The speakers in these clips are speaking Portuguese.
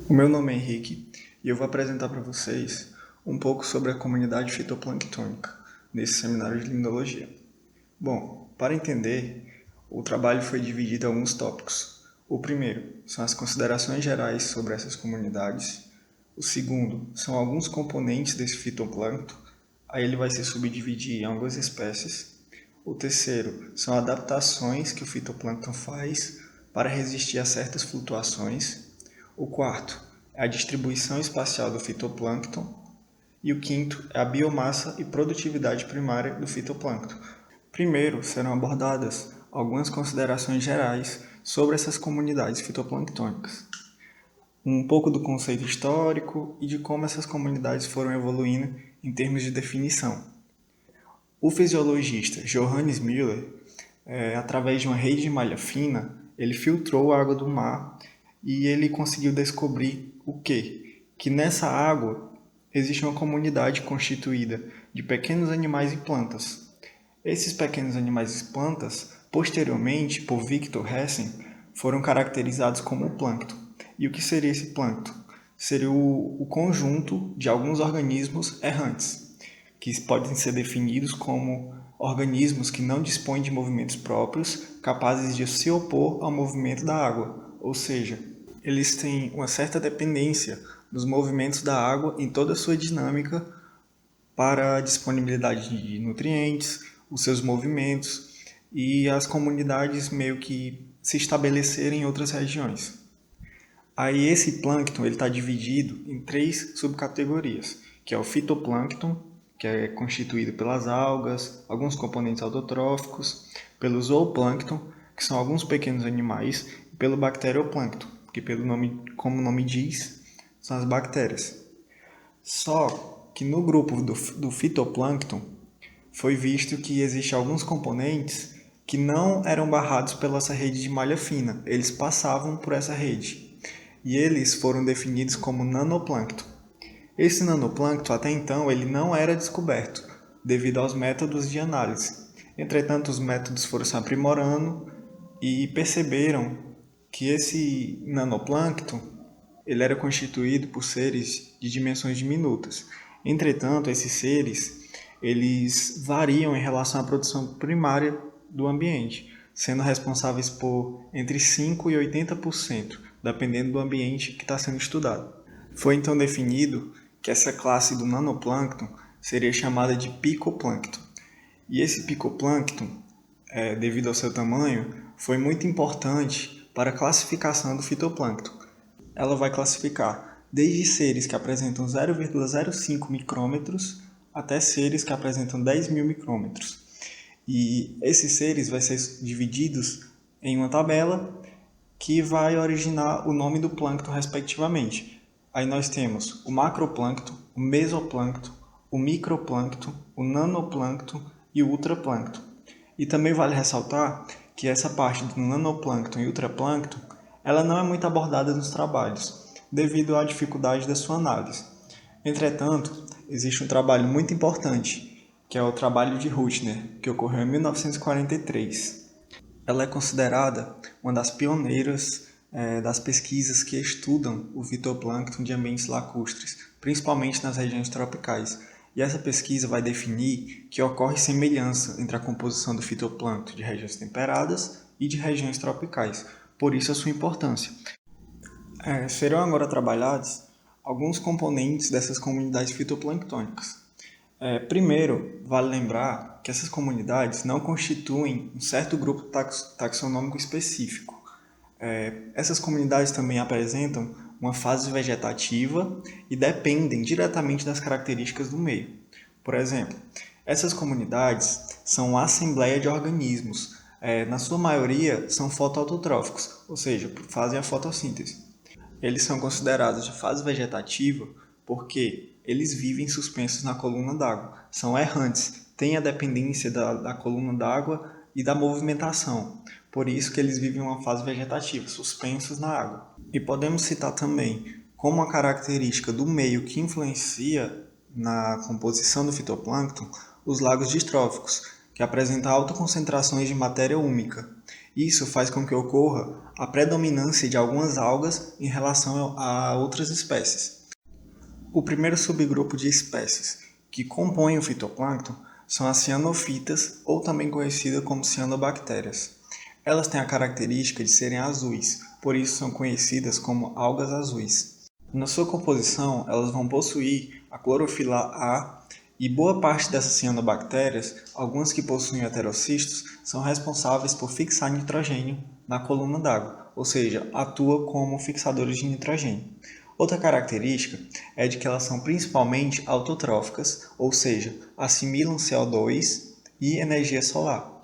O meu nome é Henrique e eu vou apresentar para vocês um pouco sobre a comunidade fitoplanctônica nesse seminário de limnologia. Bom, para entender, o trabalho foi dividido em alguns tópicos. O primeiro são as considerações gerais sobre essas comunidades. O segundo são alguns componentes desse fitoplâncton, aí ele vai se subdividir em algumas espécies. O terceiro são adaptações que o fitoplâncton faz para resistir a certas flutuações. O quarto é a distribuição espacial do fitoplâncton. E o quinto é a biomassa e produtividade primária do fitoplâncton. Primeiro serão abordadas algumas considerações gerais sobre essas comunidades fitoplanctônicas. Um pouco do conceito histórico e de como essas comunidades foram evoluindo em termos de definição. O fisiologista Johannes Müller, através de uma rede de malha fina, ele filtrou a água do mar e ele conseguiu descobrir o quê? Que nessa água existe uma comunidade constituída de pequenos animais e plantas. Esses pequenos animais e plantas, posteriormente, por Victor Hessen, foram caracterizados como plâncton. E o que seria esse plâncton? Seria o conjunto de alguns organismos errantes, que podem ser definidos como organismos que não dispõem de movimentos próprios, capazes de se opor ao movimento da água, ou seja, eles têm uma certa dependência dos movimentos da água em toda a sua dinâmica para a disponibilidade de nutrientes, os seus movimentos e as comunidades meio que se estabelecerem em outras regiões. Aí esse plâncton está dividido em 3 subcategorias, que é o fitoplâncton, que é constituído pelas algas, alguns componentes autotróficos, pelo zooplâncton, que são alguns pequenos animais, e pelo bacterioplâncton, que como o nome diz, são as bactérias. Só que no grupo do fitoplâncton foi visto que existem alguns componentes que não eram barrados pela essa rede de malha fina, eles passavam por essa rede. E eles foram definidos como nanoplâncton. Esse nanoplâncton, até então, ele não era descoberto, devido aos métodos de análise. Entretanto, os métodos foram se aprimorando e perceberam que esse nanoplâncton ele era constituído por seres de dimensões diminutas. Entretanto, esses seres eles variam em relação à produção primária do ambiente, sendo responsáveis por entre 5% e 80%, dependendo do ambiente que está sendo estudado. Foi então definido que essa classe do nanoplâncton seria chamada de picoplâncton. E esse picoplâncton, devido ao seu tamanho, foi muito importante para a classificação do fitoplâncton. Ela vai classificar desde seres que apresentam 0,05 micrômetros até seres que apresentam 10.000 micrômetros. E esses seres vão ser divididos em uma tabela que vai originar o nome do plâncton respectivamente. Aí nós temos o macroplâncton, o mesoplâncton, o microplâncton, o nanoplâncton e o ultraplâncton. E também vale ressaltar que essa parte do nanoplâncton e ultraplâncton ela não é muito abordada nos trabalhos, devido à dificuldade da sua análise. Entretanto, existe um trabalho muito importante, que é o trabalho de Rutschner, que ocorreu em 1943. Ela é considerada uma das pioneiras das pesquisas que estudam o fitoplâncton de ambientes lacustres, principalmente nas regiões tropicais. E essa pesquisa vai definir que ocorre semelhança entre a composição do fitoplâncton de regiões temperadas e de regiões tropicais, por isso a sua importância. Serão agora trabalhados alguns componentes dessas comunidades fitoplanctônicas. Primeiro, vale lembrar que essas comunidades não constituem um certo grupo taxonômico específico. Essas comunidades também apresentam uma fase vegetativa e dependem diretamente das características do meio. Por exemplo, essas comunidades são uma assembleia de organismos. Na sua maioria, são fotoautotróficos, ou seja, fazem a fotossíntese. Eles são considerados de fase vegetativa porque eles vivem suspensos na coluna d'água, são errantes, têm a dependência da coluna d'água e da movimentação. Por isso que eles vivem uma fase vegetativa, suspensos na água. E podemos citar também como uma característica do meio que influencia na composição do fitoplâncton os lagos distróficos, que apresentam altas concentrações de matéria úmica. Isso faz com que ocorra a predominância de algumas algas em relação a outras espécies. O primeiro subgrupo de espécies que compõem o fitoplâncton são as cianofitas, ou também conhecidas como cianobactérias. Elas têm a característica de serem azuis, por isso são conhecidas como algas azuis. Na sua composição, elas vão possuir a clorofila A e boa parte dessas cianobactérias, algumas que possuem heterocistos, são responsáveis por fixar nitrogênio na coluna d'água, ou seja, atuam como fixadores de nitrogênio. Outra característica é de que elas são principalmente autotróficas, ou seja, assimilam CO2 e energia solar.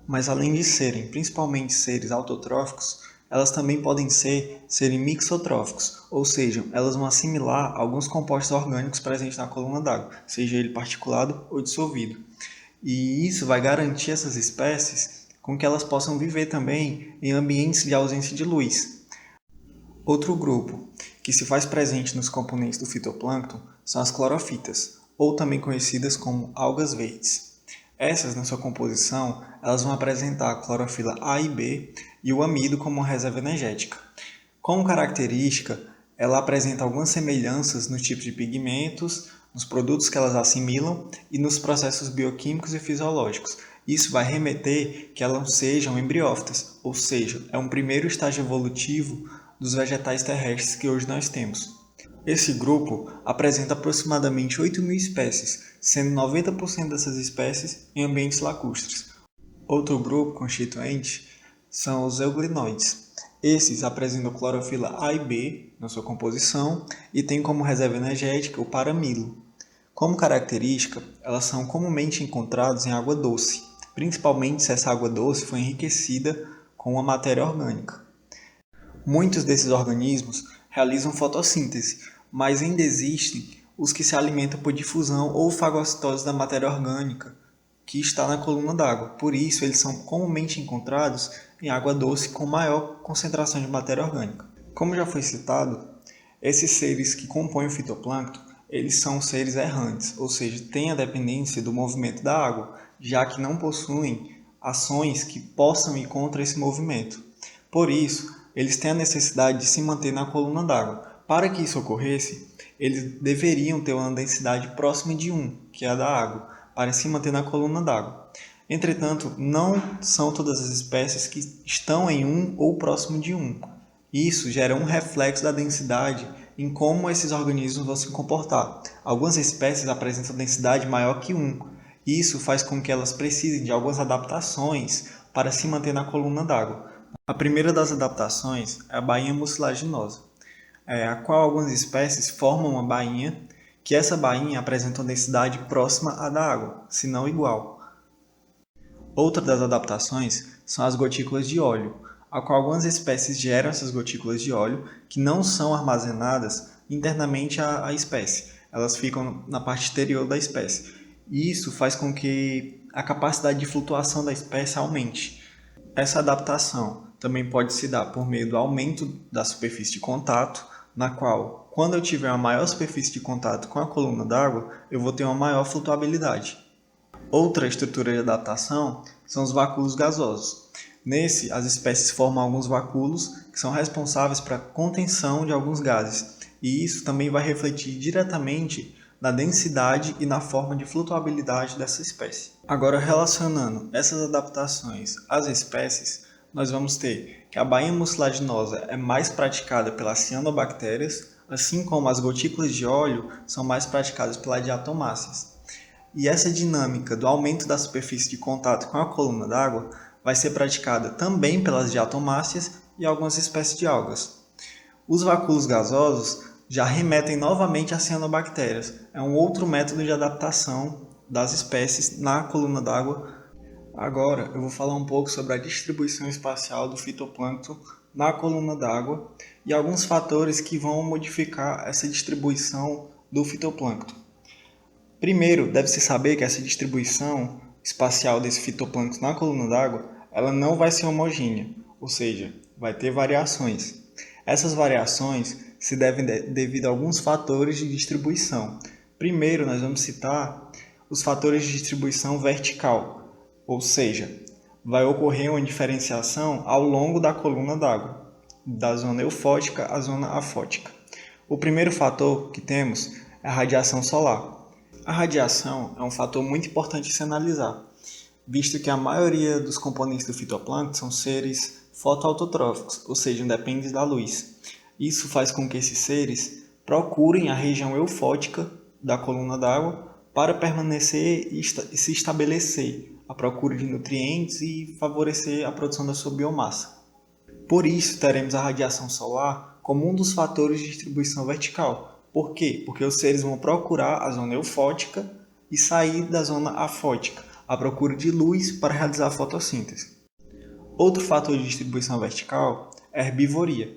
Mas além de serem principalmente seres autotróficos, elas também podem serem mixotróficos, ou seja, elas vão assimilar alguns compostos orgânicos presentes na coluna d'água, seja ele particulado ou dissolvido. E isso vai garantir essas espécies com que elas possam viver também em ambientes de ausência de luz. Outro grupo que se faz presente nos componentes do fitoplâncton são as clorofitas, ou também conhecidas como algas verdes. Essas, na sua composição, elas vão apresentar a clorofila A e B e o amido como reserva energética. Como característica, ela apresenta algumas semelhanças nos tipos de pigmentos, nos produtos que elas assimilam e nos processos bioquímicos e fisiológicos. Isso vai remeter que elas sejam embriófitas, ou seja, é um primeiro estágio evolutivo dos vegetais terrestres que hoje nós temos. Esse grupo apresenta aproximadamente 8.000 espécies, sendo 90% dessas espécies em ambientes lacustres. Outro grupo constituinte são os euglenoides. Esses apresentam clorofila A e B na sua composição e têm como reserva energética o paramilo. Como característica, elas são comumente encontradas em água doce, principalmente se essa água doce for enriquecida com uma matéria orgânica. Muitos desses organismos realizam fotossíntese, mas ainda existem os que se alimentam por difusão ou fagocitose da matéria orgânica que está na coluna d'água. Por isso, eles são comumente encontrados em água doce com maior concentração de matéria orgânica. Como já foi citado, esses seres que compõem o fitoplâncton, eles são seres errantes, ou seja, têm a dependência do movimento da água, já que não possuem ações que possam ir contra esse movimento. Por isso, eles têm a necessidade de se manter na coluna d'água. Para que isso ocorresse, eles deveriam ter uma densidade próxima de 1, que é a da água, para se manter na coluna d'água. Entretanto, não são todas as espécies que estão em 1 ou próximo de 1. Isso gera um reflexo da densidade em como esses organismos vão se comportar. Algumas espécies apresentam densidade maior que 1. Isso faz com que elas precisem de algumas adaptações para se manter na coluna d'água. A primeira das adaptações é a bainha mucilaginosa, a qual algumas espécies formam uma bainha, que essa bainha apresenta uma densidade próxima à da água, se não igual. Outra das adaptações são as gotículas de óleo, a qual algumas espécies geram essas gotículas de óleo que não são armazenadas internamente à espécie, elas ficam na parte exterior da espécie. E isso faz com que a capacidade de flutuação da espécie aumente. Essa adaptação também pode se dar por meio do aumento da superfície de contato, na qual, quando eu tiver uma maior superfície de contato com a coluna d'água, eu vou ter uma maior flutuabilidade. Outra estrutura de adaptação são os vacúolos gasosos. Nesse, as espécies formam alguns vacúolos que são responsáveis para a contenção de alguns gases, e isso também vai refletir diretamente na densidade e na forma de flutuabilidade dessa espécie. Agora, relacionando essas adaptações às espécies, nós vamos ter que a bainha mucilaginosa é mais praticada pelas cianobactérias, assim como as gotículas de óleo são mais praticadas pelas diatomáceas. E essa dinâmica do aumento da superfície de contato com a coluna d'água vai ser praticada também pelas diatomáceas e algumas espécies de algas. Os vacúolos gasosos já remetem novamente às cianobactérias. É um outro método de adaptação das espécies na coluna d'água. Agora eu vou falar um pouco sobre a distribuição espacial do fitoplâncton na coluna d'água e alguns fatores que vão modificar essa distribuição do fitoplâncton. Primeiro, deve-se saber que essa distribuição espacial desse fitoplâncton na coluna d'água, ela não vai ser homogênea, ou seja, vai ter variações. Essas variações se devem devido a alguns fatores de distribuição. Primeiro, nós vamos citar os fatores de distribuição vertical, ou seja, vai ocorrer uma diferenciação ao longo da coluna d'água, da zona eufótica à zona afótica. O primeiro fator que temos é a radiação solar. A radiação é um fator muito importante de se analisar, visto que a maioria dos componentes do fitoplâncton são seres fotoautotróficos, ou seja, dependem da luz. Isso faz com que esses seres procurem a região eufótica da coluna d'água para permanecer e se estabelecer, à procura de nutrientes e favorecer a produção da sua biomassa. Por isso, teremos a radiação solar como um dos fatores de distribuição vertical. Por quê? Porque os seres vão procurar a zona eufótica e sair da zona afótica, à procura de luz para realizar a fotossíntese. Outro fator de distribuição vertical é a herbivoria.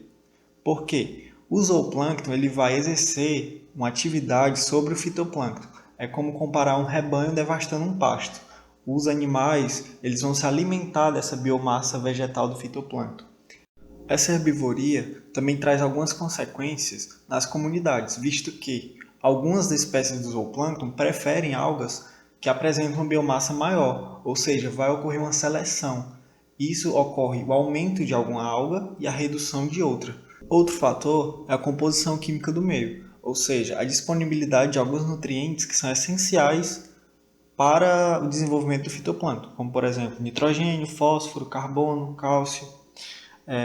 Por quê? O zooplâncton ele vai exercer uma atividade sobre o fitoplâncton. É como comparar um rebanho devastando um pasto. Os animais eles vão se alimentar dessa biomassa vegetal do fitoplâncton. Essa herbivoria também traz algumas consequências nas comunidades, visto que algumas das espécies do zooplâncton preferem algas que apresentam uma biomassa maior, ou seja, vai ocorrer uma seleção. Isso ocorre o aumento de alguma alga e a redução de outra. Outro fator é a composição química do meio, ou seja, a disponibilidade de alguns nutrientes que são essenciais para o desenvolvimento do fitoplâncton, como por exemplo nitrogênio, fósforo, carbono, cálcio.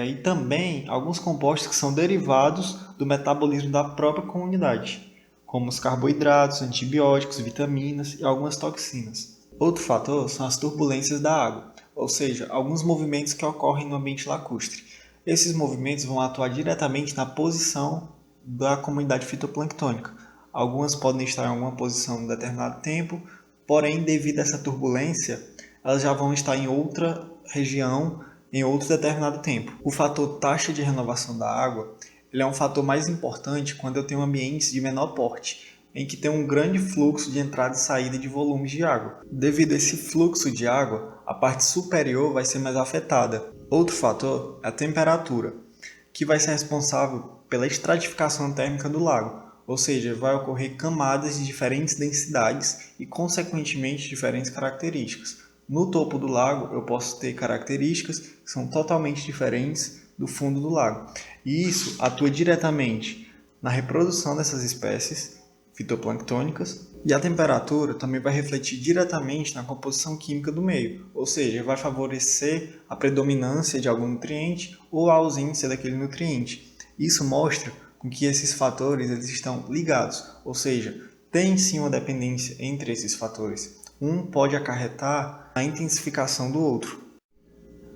E também alguns compostos que são derivados do metabolismo da própria comunidade, como os carboidratos, antibióticos, vitaminas e algumas toxinas. Outro fator são as turbulências da água, ou seja, alguns movimentos que ocorrem no ambiente lacustre. Esses movimentos vão atuar diretamente na posição da comunidade fitoplânctônica. Algumas podem estar em alguma posição em um determinado tempo, porém, devido a essa turbulência, elas já vão estar em outra região em outro determinado tempo. O fator taxa de renovação da água ele é um fator mais importante quando eu tenho ambientes de menor porte, em que tem um grande fluxo de entrada e saída de volumes de água. Devido a esse fluxo de água, a parte superior vai ser mais afetada. Outro fator é a temperatura, que vai ser responsável pela estratificação térmica do lago, ou seja, vai ocorrer camadas de diferentes densidades e, consequentemente, diferentes características. No topo do lago, eu posso ter características que são totalmente diferentes do fundo do lago. E isso atua diretamente na reprodução dessas espécies fitoplânctônicas. E a temperatura também vai refletir diretamente na composição química do meio, ou seja, vai favorecer a predominância de algum nutriente ou a ausência daquele nutriente. Isso mostra com que esses fatores eles estão ligados, ou seja, tem sim uma dependência entre esses fatores. Um pode acarretar a intensificação do outro.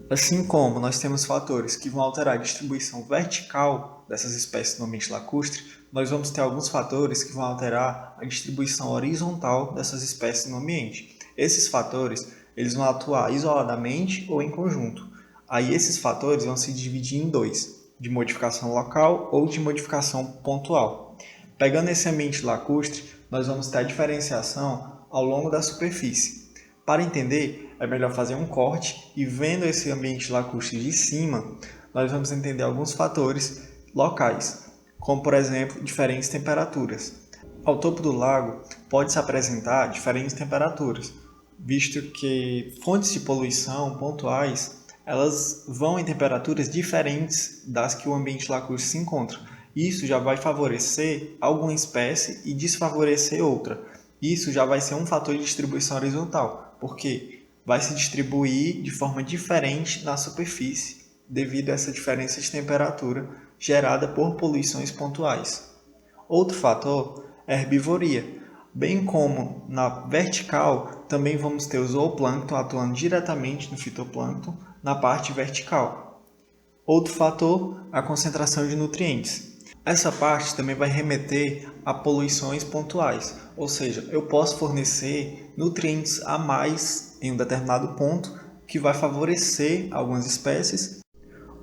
Assim como nós temos fatores que vão alterar a distribuição vertical dessas espécies no ambiente lacustre, nós vamos ter alguns fatores que vão alterar a distribuição horizontal dessas espécies no ambiente. Esses fatores eles vão atuar isoladamente ou em conjunto. Aí esses fatores vão se dividir em dois, de modificação local ou de modificação pontual. Pegando esse ambiente lacustre, nós vamos ter a diferenciação ao longo da superfície. Para entender, é melhor fazer um corte e vendo esse ambiente lacustre de cima, nós vamos entender alguns fatores locais, como por exemplo, diferentes temperaturas. Ao topo do lago pode-se apresentar diferentes temperaturas, visto que fontes de poluição pontuais elas vão em temperaturas diferentes das que o ambiente lacustre se encontra. Isso já vai favorecer alguma espécie e desfavorecer outra. Isso já vai ser um fator de distribuição horizontal, porque vai se distribuir de forma diferente na superfície devido a essa diferença de temperatura gerada por poluições pontuais. Outro fator é a herbivoria. Bem como na vertical, também vamos ter o zooplâncton atuando diretamente no fitoplâncton na parte vertical. Outro fator é a concentração de nutrientes. Essa parte também vai remeter a poluições pontuais, ou seja, eu posso fornecer nutrientes a mais em um determinado ponto que vai favorecer algumas espécies.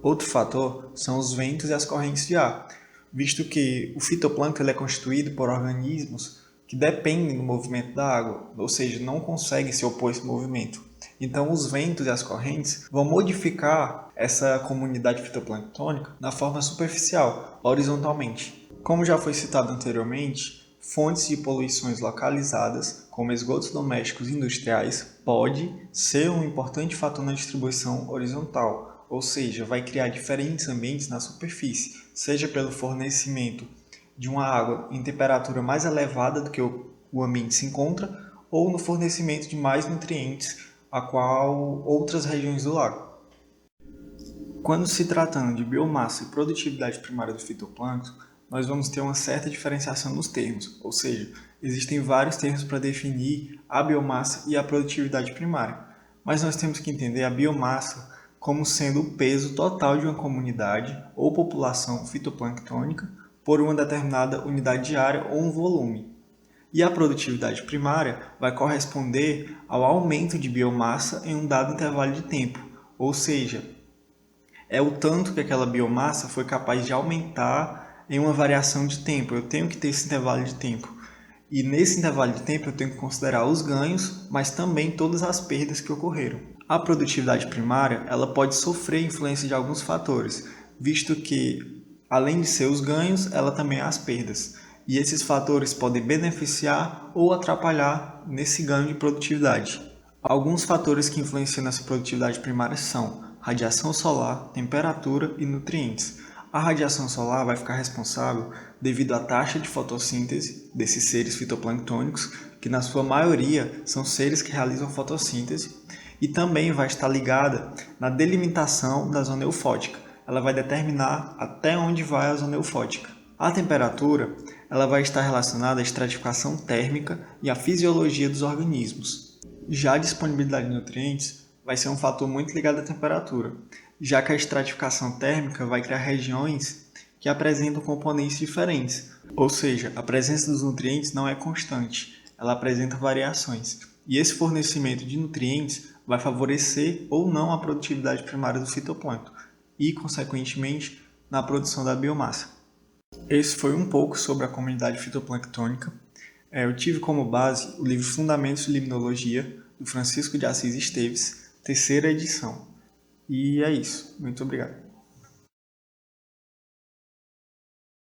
Outro fator são os ventos e as correntes de ar, visto que o fitoplâncton é constituído por organismos que dependem do movimento da água, ou seja, não conseguem se opor a esse movimento. Então, os ventos e as correntes vão modificar essa comunidade fitoplânctônica na forma superficial, horizontalmente. Como já foi citado anteriormente, fontes de poluições localizadas, como esgotos domésticos e industriais, pode ser um importante fator na distribuição horizontal, ou seja, vai criar diferentes ambientes na superfície, seja pelo fornecimento de uma água em temperatura mais elevada do que o ambiente se encontra, ou no fornecimento de mais nutrientes a qual outras regiões do lago. Quando se tratando de biomassa e produtividade primária do fitoplâncton, nós vamos ter uma certa diferenciação nos termos, ou seja, existem vários termos para definir a biomassa e a produtividade primária, mas nós temos que entender a biomassa como sendo o peso total de uma comunidade ou população fitoplânctônica por uma determinada unidade de área ou um volume. E a produtividade primária vai corresponder ao aumento de biomassa em um dado intervalo de tempo, ou seja, é o tanto que aquela biomassa foi capaz de aumentar em uma variação de tempo. Eu tenho que ter esse intervalo de tempo. E nesse intervalo de tempo eu tenho que considerar os ganhos, mas também todas as perdas que ocorreram. A produtividade primária ela pode sofrer influência de alguns fatores, visto que, além de ser os ganhos, ela também é as perdas. E esses fatores podem beneficiar ou atrapalhar nesse ganho de produtividade. Alguns fatores que influenciam nessa produtividade primária são radiação solar, temperatura e nutrientes. A radiação solar vai ficar responsável devido à taxa de fotossíntese desses seres fitoplânctônicos, que na sua maioria são seres que realizam fotossíntese, e também vai estar ligada na delimitação da zona eufótica. Ela vai determinar até onde vai a zona eufótica. A temperatura ela vai estar relacionada à estratificação térmica e à fisiologia dos organismos. Já a disponibilidade de nutrientes vai ser um fator muito ligado à temperatura, já que a estratificação térmica vai criar regiões que apresentam componentes diferentes, ou seja, a presença dos nutrientes não é constante, ela apresenta variações. E esse fornecimento de nutrientes vai favorecer ou não a produtividade primária do fitoplâncton e, consequentemente, na produção da biomassa. Esse foi um pouco sobre a comunidade fitoplânctônica. Eu tive como base o livro Fundamentos de Limnologia, do Francisco de Assis Esteves, terceira edição. E é isso. Muito obrigado.